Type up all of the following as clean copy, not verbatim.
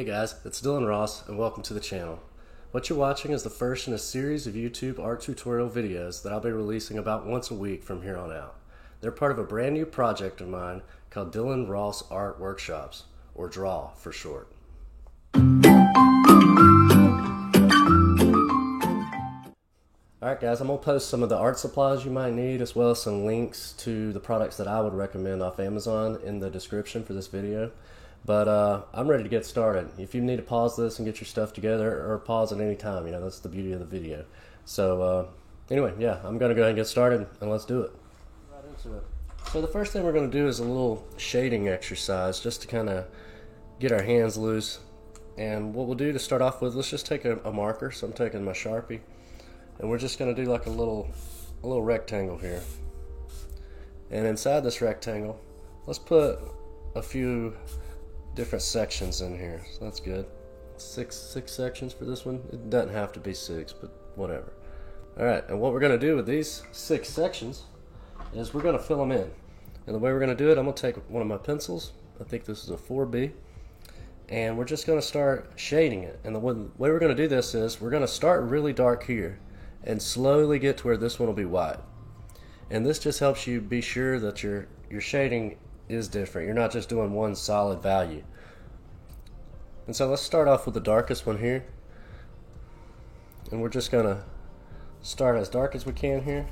Hey guys, it's Dylan Ross and welcome to the channel. What you're watching is the first in a series of YouTube art tutorial videos that I'll be releasing about once a week from here on out. They're part of a brand new project of mine called Dylan Ross Art Workshops, or DRAW for short. Alright guys, I'm going to post some of the art supplies you might need as well as some links to the products that I would recommend off Amazon in the description for this video. But I'm ready to get started. If you need to pause this and get your stuff together, or pause at any time, you know, that's the beauty of the video. So anyway, yeah, I'm going to go ahead and get started, and let's do it. Right into it. So the first thing we're going to do is a little shading exercise just to kind of get our hands loose. And what we'll do to start off with, let's just take a marker. So I'm taking my Sharpie, and we're just going to do like a little rectangle here. And inside this rectangle, let's put a few different sections in here, so that's good. Six sections for this one. It doesn't have to be 6, but whatever. Alright, and what we're going to do with these 6 sections is we're going to fill them in. And the way we're going to do it, I'm going to take one of my pencils. I think this is a 4B. And we're just going to start shading it. And the way we're going to do this is we're going to start really dark here and slowly get to where this one will be white. And this just helps you be sure that your shading is different. You're not just doing one solid value. And so let's start off with the darkest one here. And we're just going to start as dark as we can here.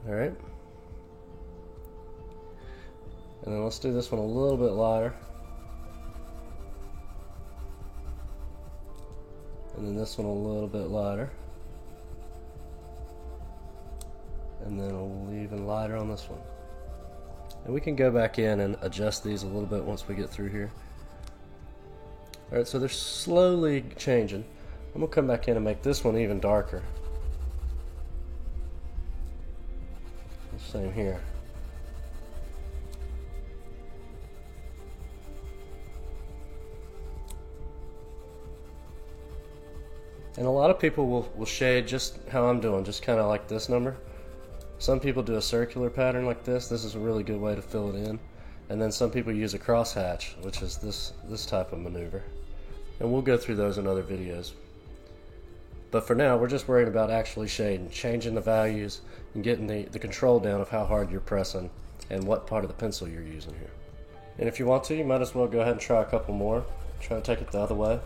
Alright. And then let's do this one a little bit lighter. And then this one a little bit lighter. And then a little even lighter on this one. And we can go back in and adjust these a little bit once we get through here. Alright, so they're slowly changing. I'm going to come back in and make this one even darker. Same here. And a lot of people will shade just how I'm doing, just kind of like this number. Some people do a circular pattern like this. This is a really good way to fill it in. And then some people use a crosshatch, which is this type of maneuver. And we'll go through those in other videos. But for now, we're just worried about actually shading, changing the values, and getting the control down of how hard you're pressing and what part of the pencil you're using here. And if you want to, you might as well go ahead and try a couple more. Try to take it the other way.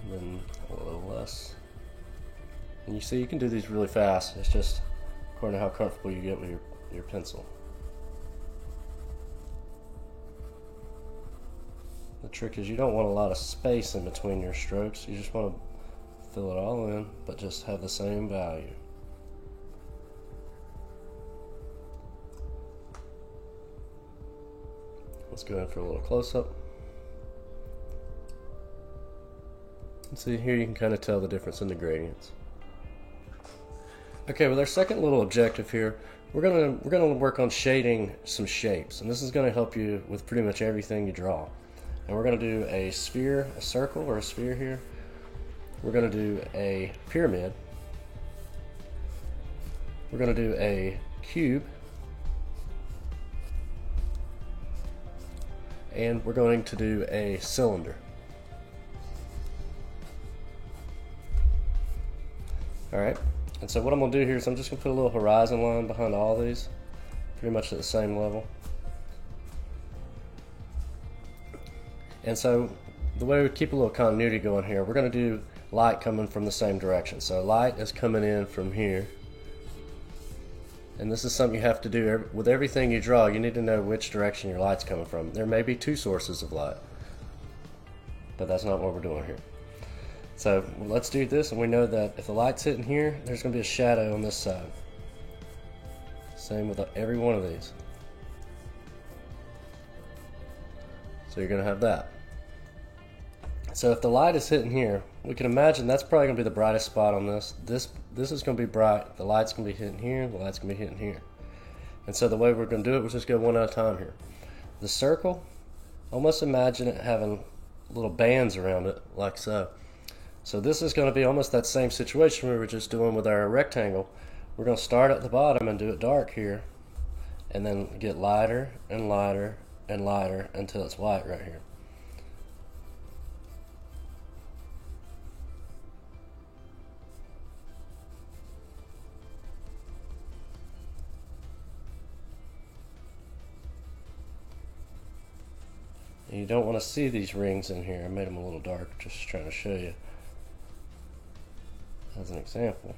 And then a little less. And you see, you can do these really fast. It's just according to how comfortable you get with your pencil. The trick is you don't want a lot of space in between your strokes. You just want to fill it all in, but just have the same value. Let's go in for a little close-up. And see, here you can kind of tell the difference in the gradients. Okay, with our second little objective here, we're gonna work on shading some shapes, and this is gonna help you with pretty much everything you draw. And we're gonna do a sphere, a circle, or a sphere here. We're gonna do a pyramid. We're gonna do a cube, and we're going to do a cylinder. All right. And so what I'm going to do here is I'm just going to put a little horizon line behind all these, pretty much at the same level. And so the way we keep a little continuity going here, we're going to do light coming from the same direction. So light is coming in from here. And this is something you have to do with everything you draw. You need to know which direction your light's coming from. There may be 2 sources of light, but that's not what we're doing here. So let's do this, and we know that if the light's hitting here, there's going to be a shadow on this side. Same with every one of these. So you're going to have that. So if the light is hitting here, we can imagine that's probably going to be the brightest spot on this. This is going to be bright. The light's going to be hitting here. The light's going to be hitting here. And so the way we're going to do it, we'll just go one at a time here. The circle, almost imagine it having little bands around it, like so. So this is going to be almost that same situation we were just doing with our rectangle, We're going to start at the bottom and do it dark here, and then get lighter and lighter and lighter until it's white right here. And you don't want to see these rings in here. I made them a little dark, just trying to show you as an example.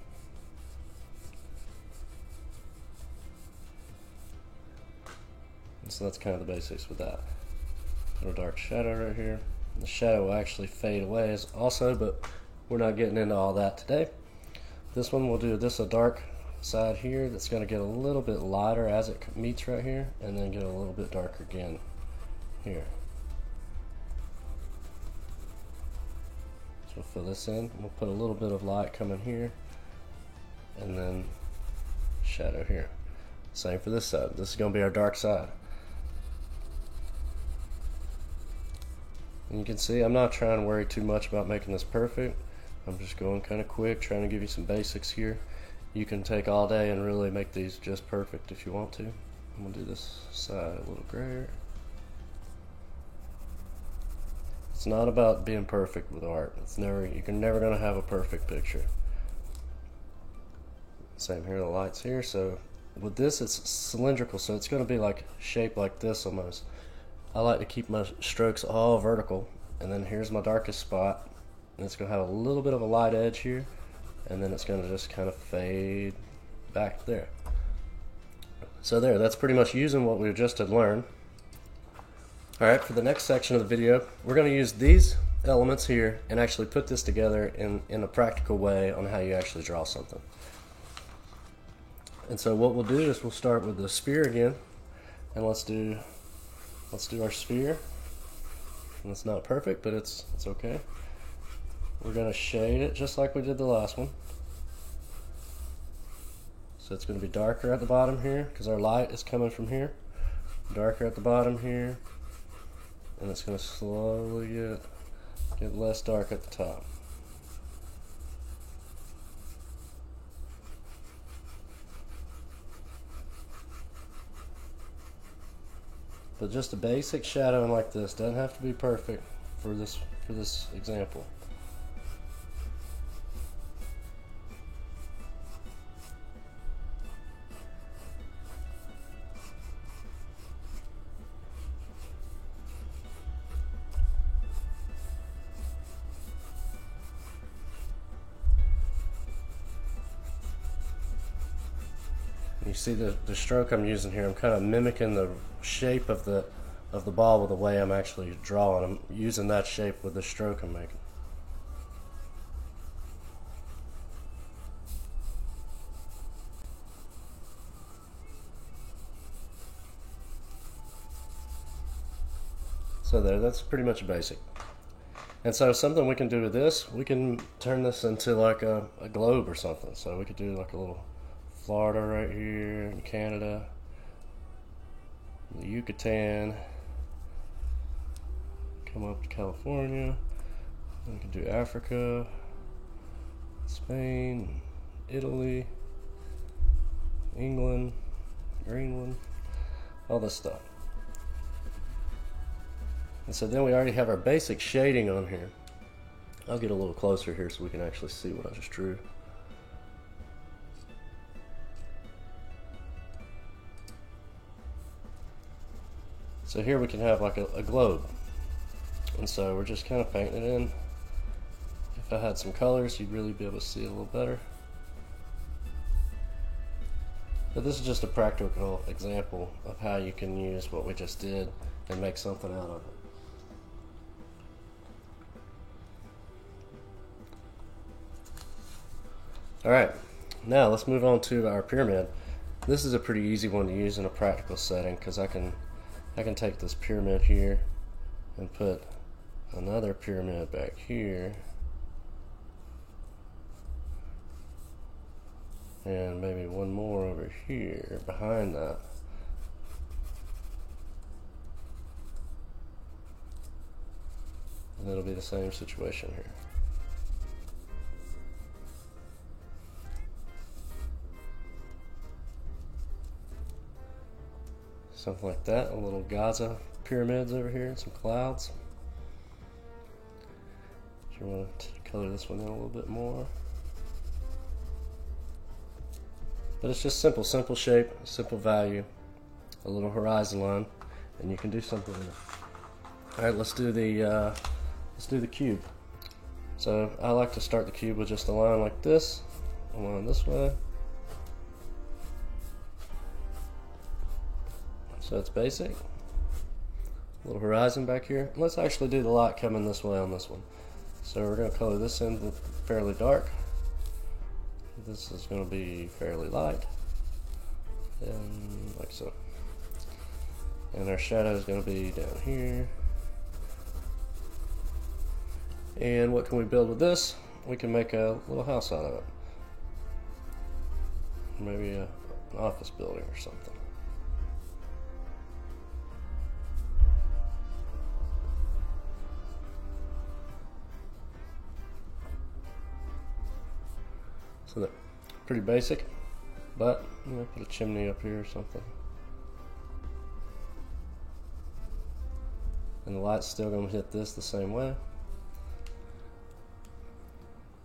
So that's kind of the basics with that. Little dark shadow right here. The shadow will actually fade away also, but we're not getting into all that today. This one we'll do this a dark side here that's going to get a little bit lighter as it meets right here, and then get a little bit darker again here. So we'll fill this in. We'll put a little bit of light coming here, and then shadow here. Same for this side. This is going to be our dark side. And you can see I'm not trying to worry too much about making this perfect. I'm just going kind of quick, trying to give you some basics here. You can take all day and really make these just perfect if you want to. I'm going to do this side a little grayer. It's not about being perfect with art. You're never going to have a perfect picture. Same here, the lights here. So with this, it's cylindrical, so it's going to be like shaped like this almost. I like to keep my strokes all vertical, and then here's my darkest spot, and it's going to have a little bit of a light edge here, and then it's going to just kind of fade back there. So there, that's pretty much using what we just had learned. Alright, for the next section of the video, we're going to use these elements here and actually put this together in a practical way on how you actually draw something. And so what we'll do is we'll start with the sphere again, and let's do our sphere. And it's not perfect, but it's okay. We're going to shade it just like we did the last one. So it's going to be darker at the bottom here because our light is coming from here. Darker at the bottom here, and it's going to slowly get less dark at the top. But just a basic shadowing like this doesn't have to be perfect for this example. You see the stroke I'm using here, I'm kind of mimicking the shape of the ball with the way I'm actually drawing. I'm using that shape with the stroke I'm making. So there, that's pretty much basic. And so something we can do with this, we can turn this into like a globe or something. So we could do like a little Florida right here in Canada, the Yucatan, come up to California, then we can do Africa, Spain, Italy, England, Greenland, all this stuff. And so then we already have our basic shading on here. I'll get a little closer here so we can actually see what I just drew. So here we can have like a globe. And so we're just kind of painting it in. If I had some colors, you'd really be able to see it a little better. But this is just a practical example of how you can use what we just did and make something out of it. Alright, now let's move on to our pyramid. This is a pretty easy one to use in a practical setting because I can take this pyramid here and put another pyramid back here, and maybe one more over here behind that. And it'll be the same situation here. something like that. A little Gaza pyramids over here, some clouds. You want to color this one in a little bit more. But it's just simple shape, simple value, a little horizon line, and you can do something with it. All right, let's do the cube. So I like to start the cube with just a line like this, a line this way. So it's basic. A little horizon back here. Let's actually do the light coming this way on this one. So we're going to color this in fairly dark. This is going to be fairly light, and like so. And our shadow is going to be down here. And what can we build with this? We can make a little house out of it. Maybe an office building or something. So they're pretty basic, but I'm gonna put a chimney up here or something. And the light's still gonna hit this the same way.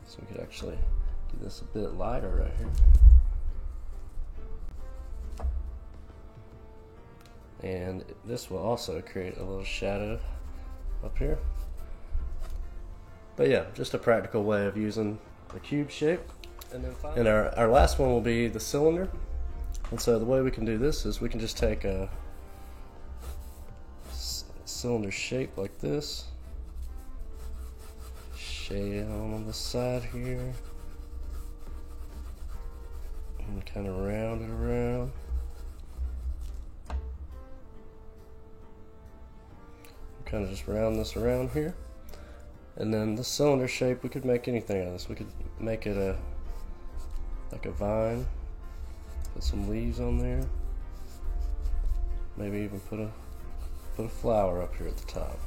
So we could actually do this a bit lighter right here. And this will also create a little shadow up here. But yeah, just a practical way of using the cube shape. And our last one will be the cylinder. And so the way we can do this is we can just take a cylinder shape like this, shade on the side here, and kind of round it around. Kind of just round this around here. And then the cylinder shape, we could make anything out of this. We could make it like a vine, put some leaves on there, maybe even put a flower up here at the top.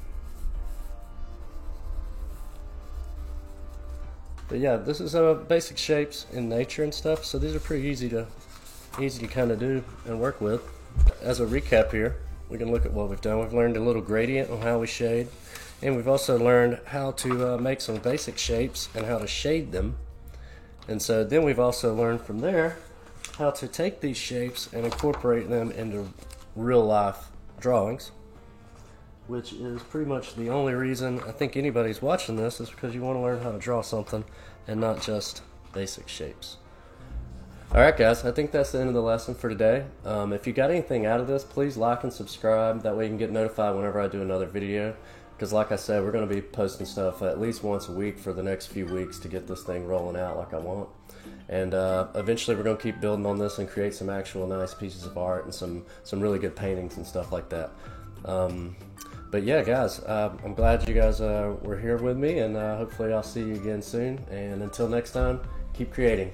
But yeah, this is basic shapes in nature and stuff, so these are pretty easy to kind of do and work with. As a recap here, we can look at what we've done. We've learned a little gradient on how we shade, and we've also learned how to make some basic shapes and how to shade them. And so then we've also learned from there how to take these shapes and incorporate them into real life drawings, which is pretty much the only reason I think anybody's watching this, is because you want to learn how to draw something and not just basic shapes. Alright guys, I think that's the end of the lesson for today. If you got anything out of this, please like and subscribe. That way you can get notified whenever I do another video. Because like I said, we're going to be posting stuff at least once a week for the next few weeks to get this thing rolling out like I want. And eventually we're going to keep building on this and create some actual nice pieces of art and some really good paintings and stuff like that. But yeah guys, I'm glad you guys were here with me, and hopefully I'll see you again soon. And until next time, keep creating.